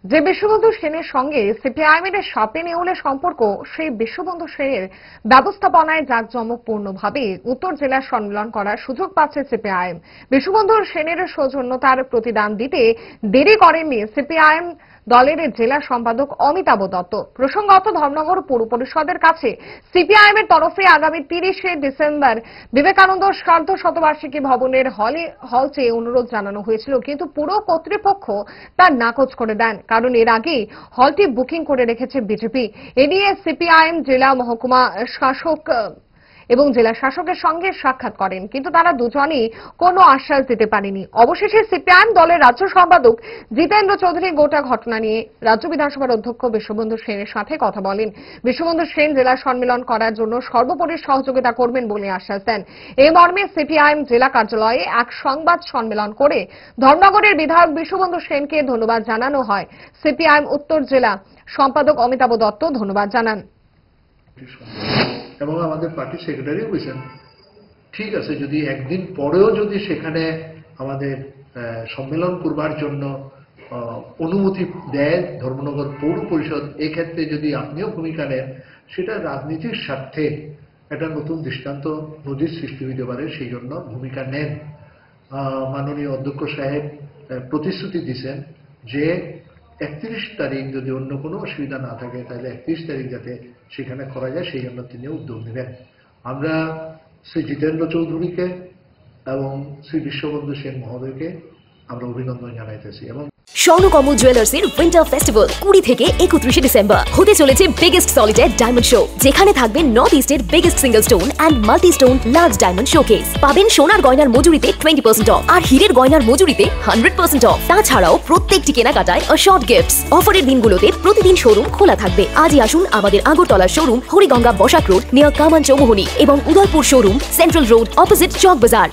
যে বিশ্ববন্ধু সেনের সঙ্গে সিপিআইএমের সাপে নেউলে সম্পর্ক, সেই বিশ্ববন্ধু সেনের ব্যবস্থাপনায় জাঁকজমকপূর্ণভাবে উত্তর জেলার সম্মেলন করার সুযোগ পাচ্ছে সিপিআইএম। বিশ্ববন্ধু সেনের সৌজন্যতার প্রতিদান দিতে দেরি করেননি সিপিআইএম দলের জেলা সম্পাদক অমিতাভ দত্ত। প্রসঙ্গত, ধর্মনগর পৌর পরিষদের কাছে সিপিআইএম এর তরফে আগামী 30শে ডিসেম্বর বিবেকানন্দ সার্ধ শতবার্ষিকী ভবনের হল চেয়ে অনুরোধ জানানো হয়েছিল, কিন্তু পুরো কর্তৃপক্ষ তার নাকচ করে দেন, কারণ এর আগে হলটি বুকিং করে রেখেছে বিজেপি। এ নিয়ে সিপিআইএম জেলা মহকুমা শাসক এবং জেলা শাসকের সঙ্গে সাক্ষাৎ করেন, কিন্তু তারা দুজনই কোনো আশ্বাস দিতে পারেনি। অবশেষে সিপিআইএম দলের রাজ্য সম্পাদক জিতেন্দ্র চৌধুরী গোটা ঘটনা নিয়ে রাজ্য বিধানসভার অধ্যক্ষ বিশ্ববন্ধু সেনের সাথে কথা বলেন। বিশ্ববন্ধু সেন জেলা সম্মেলন করার জন্য সর্বোপরি সহযোগিতা করবেন বলে আশ্বাস দেন। এই মর্মে সিপিআইএম জেলা কার্যালয়ে এক সংবাদ সম্মেলন করে ধর্মনগরের বিধায়ক বিশ্ববন্ধু সেনকে ধন্যবাদ জানানো হয়। সিপিআইএম উত্তর জেলা সম্পাদক অমিতাভ দত্ত ধন্যবাদ জানান এবং আমাদের পার্টির সেক্রেটারিও বলেছেন, ঠিক আছে, যদি একদিন পরেও যদি সেখানে আমাদের সম্মেলন করবার জন্য অনুমতি দেয় ধর্মনগর পৌর পরিষদ, এক্ষেত্রে যদি আপনিও ভূমিকা নেন, সেটা রাজনীতির স্বার্থে একটা নতুন দৃষ্টান্ত নজির সৃষ্টি হইতে পারে, সেই জন্য ভূমিকা নেন। মাননীয় অধ্যক্ষ সাহেব প্রতিশ্রুতি দিয়েছেন যে 31 তারিখ যদি অন্য কোনো অসুবিধা না থাকে, তাহলে 31 তারিখ যাতে সেখানে করা যায়, সেই জন্য তিনি উদ্যোগ নেবেন। আমরা শ্রী জিতেন্দ্র চৌধুরীকে এবং শ্রী বিশ্ববন্ধু সেন মহোদয়কে আমরা অভিনন্দন জানাইতেছি। এবং স্বর্ণকমল জুয়েলার্সের উইন্টার ফেস্টিভ্যাল 20 থেকে 31 ডিসেম্বর হতে চলেছে বিগেস্ট সলিটার ডায়মন্ড শো, যেখানে থাকবে নর্থ ইস্টের biggest single stone and multi stone large diamond showcase. পাবেন সোনার গয়নার মজুরিতে 20% অফ আর হীরের গয়নার মজুরিতে 100% অফ। তাছাড়াও প্রত্যেকটি কেনাকাটায় অশর্ট গিফটস। অফারের দিনগুলোতে প্রতিদিন শোরুম খোলা থাকবে। আজই আসুন আমাদের আগরতলার showroom Hariganga Basak road near Kaman Chowmuhani এবং Udaipur showroom central road opposite Chowk বাজার।